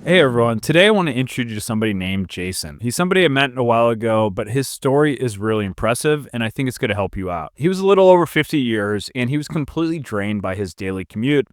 Hey everyone, today I want to introduce you to somebody named Jason. He's somebody I met a while ago, but his story is really impressive and I think it's going to help you out. He was a little over 50 years and he was completely drained by his daily commute.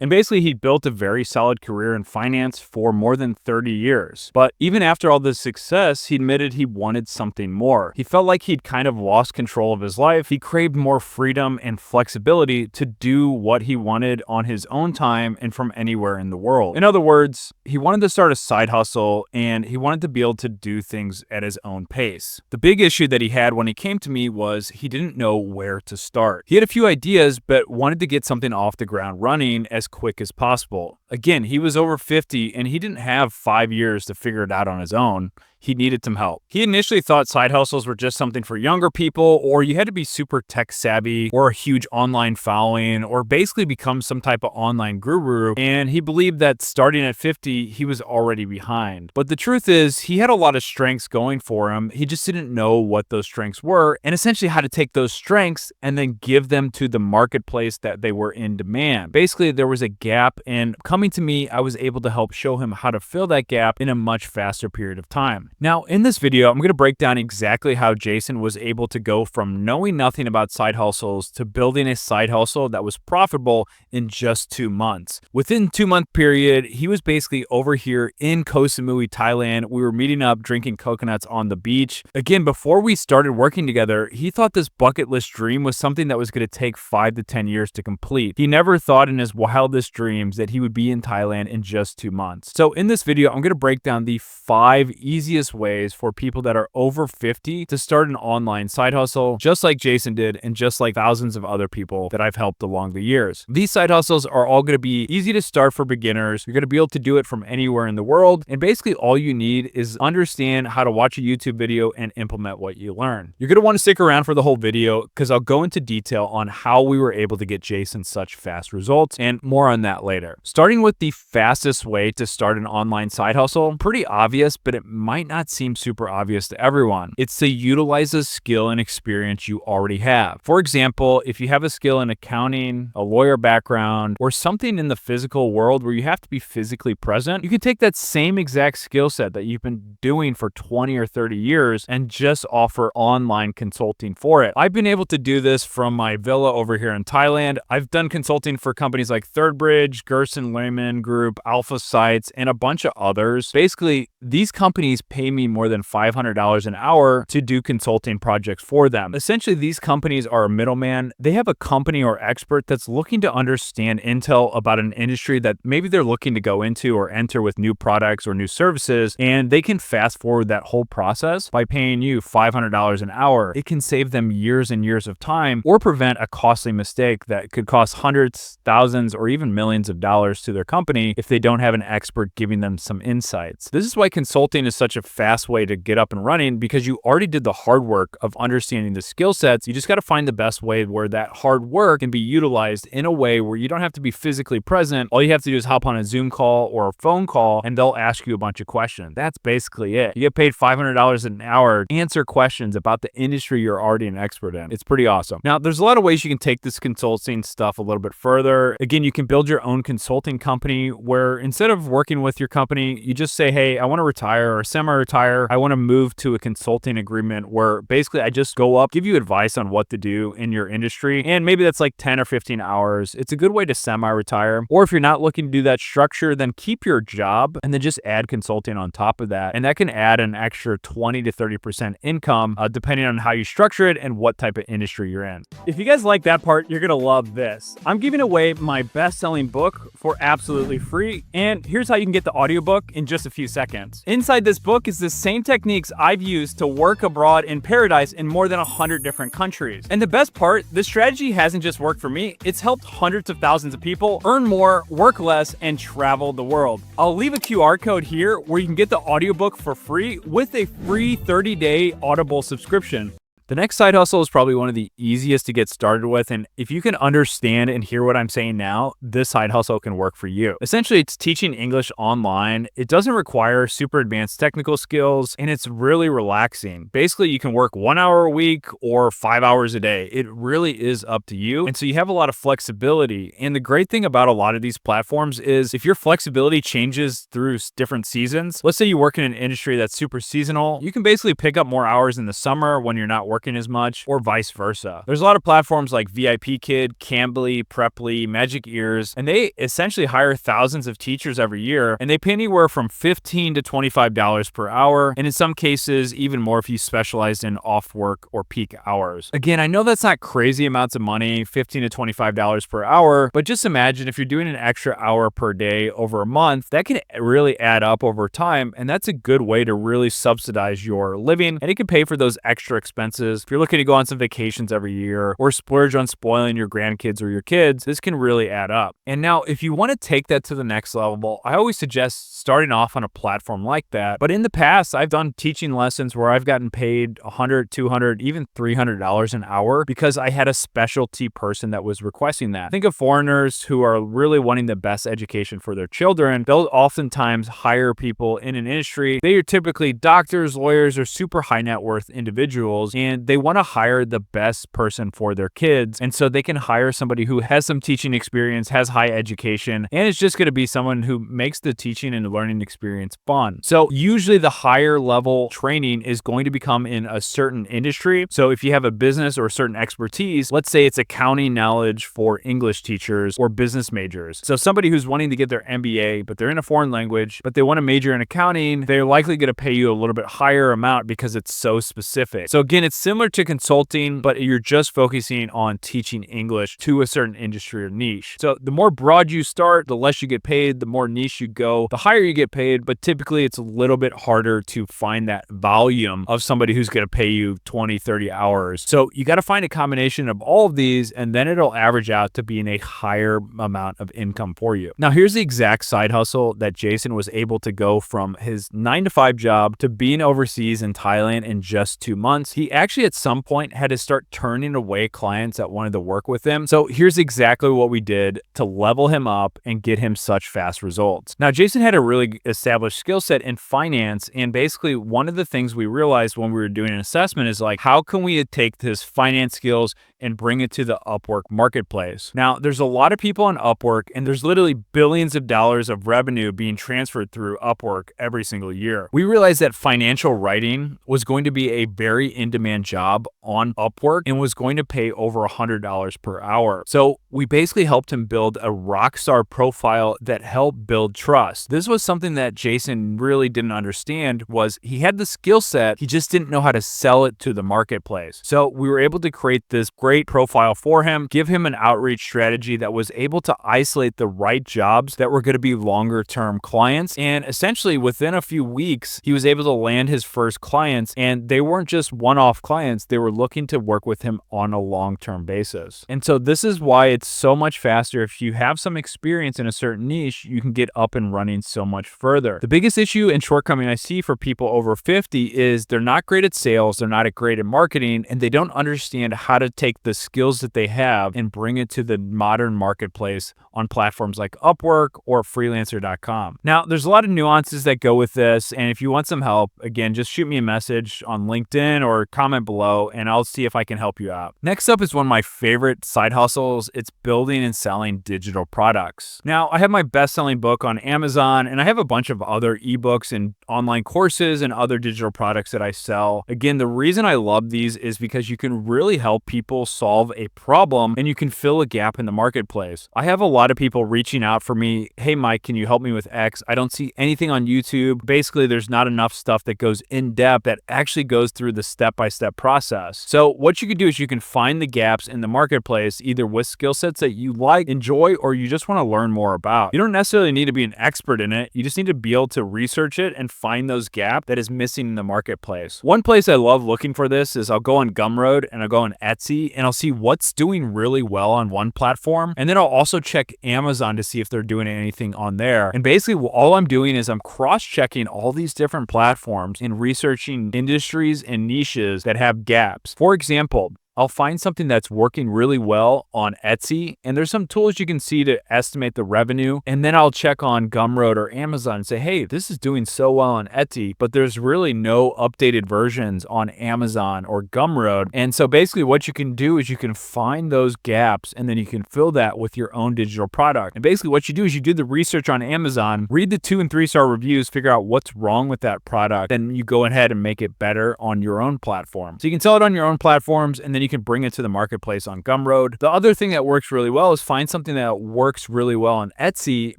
And basically, he built a very solid career in finance for more than 30 years. But even after all this success, he admitted he wanted something more. He felt like he'd kind of lost control of his life. He craved more freedom and flexibility to do what he wanted on his own time and from anywhere in the world. In other words, he wanted to start a side hustle and he wanted to be able to do things at his own pace. The big issue that he had when he came to me was he didn't know where to start. He had a few ideas, but wanted to get something off the ground running as quick as possible. Again, he was over 50 and he didn't have 5 years to figure it out on his own. He needed some help. He initially thought side hustles were just something for younger people, or you had to be super tech savvy, or a huge online following, or basically become some type of online guru. And he believed that starting at 50, he was already behind. But the truth is, he had a lot of strengths going for him. He just didn't know what those strengths were, and essentially how to take those strengths and then give them to the marketplace that they were in demand. Basically, there was a gap, and coming to me, I was able to help show him how to fill that gap in a much faster period of time. Now, in this video, I'm going to break down exactly how Jason was able to go from knowing nothing about side hustles to building a side hustle that was profitable in just 2 months. Within 2-month period, he was basically over here in Koh Samui, Thailand. We were meeting up, drinking coconuts on the beach. Again, before we started working together, he thought this bucket list dream was something that was going to take 5 to 10 years to complete. He never thought in his wildest dreams that he would be in Thailand in just 2 months. So in this video, I'm going to break down the 5 easiest ways for people that are over 50 to start an online side hustle, just like Jason did and just like thousands of other people that I've helped along the years. These side hustles are all going to be easy to start for beginners. You're going to be able to do it from anywhere in the world, and basically all you need is understand how to watch a YouTube video and implement what you learn. You're going to want to stick around for the whole video because I'll go into detail on how we were able to get Jason such fast results, and more on that later. Starting with the fastest way to start an online side hustle, pretty obvious, but it might not seem super obvious to everyone. It's to utilize the skill and experience you already have. For example, if you have a skill in accounting, a lawyer background, or something in the physical world where you have to be physically present, you can take that same exact skill set that you've been doing for 20 or 30 years and just offer online consulting for it. I've been able to do this from my villa over here in Thailand. I've done consulting for companies like Third Bridge, Gerson Lehman Group, Alpha Sites, and a bunch of others. Basically, these companies pay me more than $500 an hour to do consulting projects for them. Essentially, these companies are a middleman. They have a company or expert that's looking to understand intel about an industry that maybe they're looking to go into or enter with new products or new services, and they can fast forward that whole process by paying you $500 an hour. It can save them years and years of time or prevent a costly mistake that could cost hundreds, thousands, or even millions of dollars to their company if they don't have an expert giving them some insights. This is why consulting is such a fast way to get up and running, because you already did the hard work of understanding the skill sets. You just got to find the best way where that hard work can be utilized in a way where you don't have to be physically present. All you have to do is hop on a Zoom call or a phone call and they'll ask you a bunch of questions. That's basically it. You get paid $500 an hour to answer questions about the industry you're already an expert in. It's pretty awesome. Now, there's a lot of ways you can take this consulting stuff a little bit further. Again, you can build your own consulting company where instead of working with your company, you just say, hey, I want to retire or semi-retire. I want to move to a consulting agreement where basically I just go up, give you advice on what to do in your industry. And maybe that's like 10 or 15 hours. It's a good way to semi-retire. Or if you're not looking to do that structure, then keep your job and then just add consulting on top of that. And that can add an extra 20 to 30% income depending on how you structure it and what type of industry you're in. If you guys like that part, you're going to love this. I'm giving away my best-selling book for absolutely free. And here's how you can get the audiobook in just a few seconds. Inside this book is the same techniques I've used to work abroad in paradise in more than 100 different countries. And the best part, this strategy hasn't just worked for me, it's helped hundreds of thousands of people earn more, work less, and travel the world. I'll leave a QR code here where you can get the audiobook for free with a free 30-day Audible subscription. The next side hustle is probably one of the easiest to get started with, and if you can understand and hear what I'm saying now, this side hustle can work for you. Essentially, it's teaching English online. It doesn't require super advanced technical skills, and it's really relaxing. Basically, you can work 1 hour a week or 5 hours a day. It really is up to you, and so you have a lot of flexibility. And the great thing about a lot of these platforms is if your flexibility changes through different seasons, let's say you work in an industry that's super seasonal, you can basically pick up more hours in the summer when you're not working as much, or vice versa. There's a lot of platforms like VIP Kid, Cambly, Preply, Magic Ears, and they essentially hire thousands of teachers every year, and they pay anywhere from $15 to $25 per hour, and in some cases, even more if you specialize in off work or peak hours. Again, I know that's not crazy amounts of money, $15 to $25 per hour, but just imagine if you're doing an extra hour per day over a month, that can really add up over time, and that's a good way to really subsidize your living, and it can pay for those extra expenses. If you're looking to go on some vacations every year or splurge on spoiling your grandkids or your kids, this can really add up. And now, if you want to take that to the next level, I always suggest starting off on a platform like that. But in the past, I've done teaching lessons where I've gotten paid $100, $200, even $300 an hour because I had a specialty person that was requesting that. Think of foreigners who are really wanting the best education for their children. They'll oftentimes hire people in an industry. They are typically doctors, lawyers, or super high net worth individuals, and they want to hire the best person for their kids. And so they can hire somebody who has some teaching experience, has high education, and it's just going to be someone who makes the teaching and learning experience fun. So usually the higher level training is going to become in a certain industry. So if you have a business or certain expertise, let's say it's accounting knowledge for English teachers or business majors. So somebody who's wanting to get their MBA, but they're in a foreign language, but they want to major in accounting, they're likely going to pay you a little bit higher amount because it's so specific. So again, it's similar to consulting, but you're just focusing on teaching English to a certain industry or niche. So the more broad you start, the less you get paid. The more niche you go, the higher you get paid, but typically it's a little bit harder to find that volume of somebody who's going to pay you 20, 30 hours. So you got to find a combination of all of these, and then it'll average out to being a higher amount of income for you. Now, here's the exact side hustle that Jason was able to go from his 9-to-5 job to being overseas in Thailand in just 2 months. He actually at some point had to start turning away clients that wanted to work with him. So here's exactly what we did to level him up and get him such fast results. Now, Jason had a really established skill set in finance, and basically one of the things we realized when we were doing an assessment is like, how can we take his finance skills and bring it to the Upwork marketplace? Now, there's a lot of people on Upwork, and there's literally billions of dollars of revenue being transferred through Upwork every single year. We realized that financial writing was going to be a very in-demand job on Upwork and was going to pay over $100 per hour. So we basically helped him build a rockstar profile that helped build trust. This was something that Jason really didn't understand. Was he had the skill set, he just didn't know how to sell it to the marketplace. So we were able to create this great profile for him, give him an outreach strategy that was able to isolate the right jobs that were going to be longer term clients. And essentially within a few weeks, he was able to land his first clients, and they weren't just one-off clients. They were looking to work with him on a long-term basis. And so this is why it's so much faster. If you have some experience in a certain niche, you can get up and running so much further. The biggest issue and shortcoming I see for people over 50 is they're not great at sales, they're not great at marketing, and they don't understand how to take the skills that they have and bring it to the modern marketplace on platforms like Upwork or freelancer.com. Now, there's a lot of nuances that go with this, and if you want some help, again, just shoot me a message on LinkedIn or comment below, and I'll see if I can help you out. Next up is one of my favorite side hustles. It's building and selling digital products. Now, I have my best-selling book on Amazon, and I have a bunch of other ebooks and online courses and other digital products that I sell. Again, the reason I love these is because you can really help people solve a problem, and you can fill a gap in the marketplace. I have a lot of people reaching out for me, hey Mike, can you help me with X? I don't see anything on YouTube. Basically, there's not enough stuff that goes in depth that actually goes through the step-by-step process. So what you can do is you can find the gaps in the marketplace, either with skill sets that you like, enjoy, or you just want to learn more about. You don't necessarily need to be an expert in it. You just need to be able to research it and find those gaps that is missing in the marketplace. One place I love looking for this is I'll go on Gumroad and I'll go on Etsy and I'll see what's doing really well on one platform. And then I'll also check Amazon to see if they're doing anything on there. And basically all I'm doing is I'm cross-checking all these different platforms and researching industries and niches that have gaps. For example, I'll find something that's working really well on Etsy, and there's some tools you can see to estimate the revenue, and then I'll check on Gumroad or Amazon and say, hey, this is doing so well on Etsy, but there's really no updated versions on Amazon or Gumroad. And so basically what you can do is you can find those gaps, and then you can fill that with your own digital product. And basically what you do is you do the research on Amazon, read the 2 and 3 star reviews, figure out what's wrong with that product, then you go ahead and make it better on your own platform. So you can sell it on your own platforms, and then you can bring it to the marketplace on Gumroad. The other thing that works really well is find something that works really well on Etsy,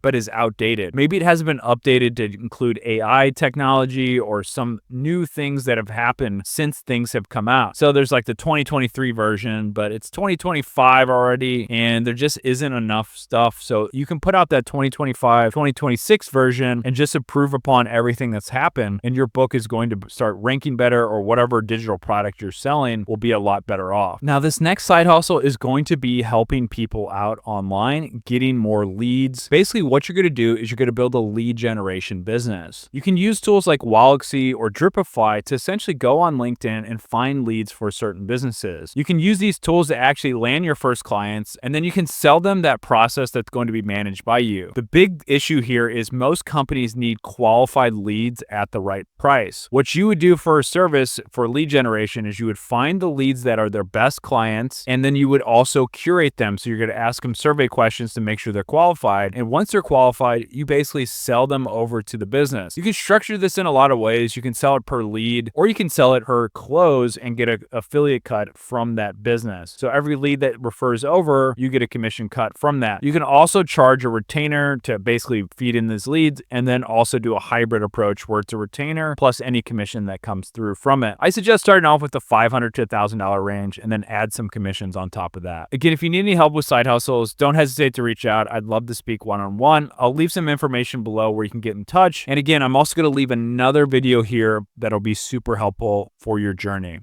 but is outdated. Maybe it hasn't been updated to include AI technology or some new things that have happened since things have come out. So there's like the 2023 version, but it's 2025 already, and there just isn't enough stuff. So you can put out that 2025, 2026 version and just improve upon everything that's happened, and your book is going to start ranking better, or whatever digital product you're selling will be a lot better off. Now, this next side hustle is going to be helping people out online, getting more leads. Basically, what you're going to do is you're going to build a lead generation business. You can use tools like Wallexy or Dripify to essentially go on LinkedIn and find leads for certain businesses. You can use these tools to actually land your first clients, and then you can sell them that process that's going to be managed by you. The big issue here is most companies need qualified leads at the right price. What you would do for a service for lead generation is you would find the leads that are their best clients, and then you would also curate them. So you're going to ask them survey questions to make sure they're qualified. And once they're qualified, you basically sell them over to the business. You can structure this in a lot of ways. You can sell it per lead, or you can sell it per close and get an affiliate cut from that business. So every lead that refers over, you get a commission cut from that. You can also charge a retainer to basically feed in these leads, and then also do a hybrid approach where it's a retainer plus any commission that comes through from it. I suggest starting off with the $500 to $1,000 range, and then add some commissions on top of that. Again, if you need any help with side hustles, don't hesitate to reach out. I'd love to speak one-on-one. I'll leave some information below where you can get in touch. And again, I'm also going to leave another video here that'll be super helpful for your journey.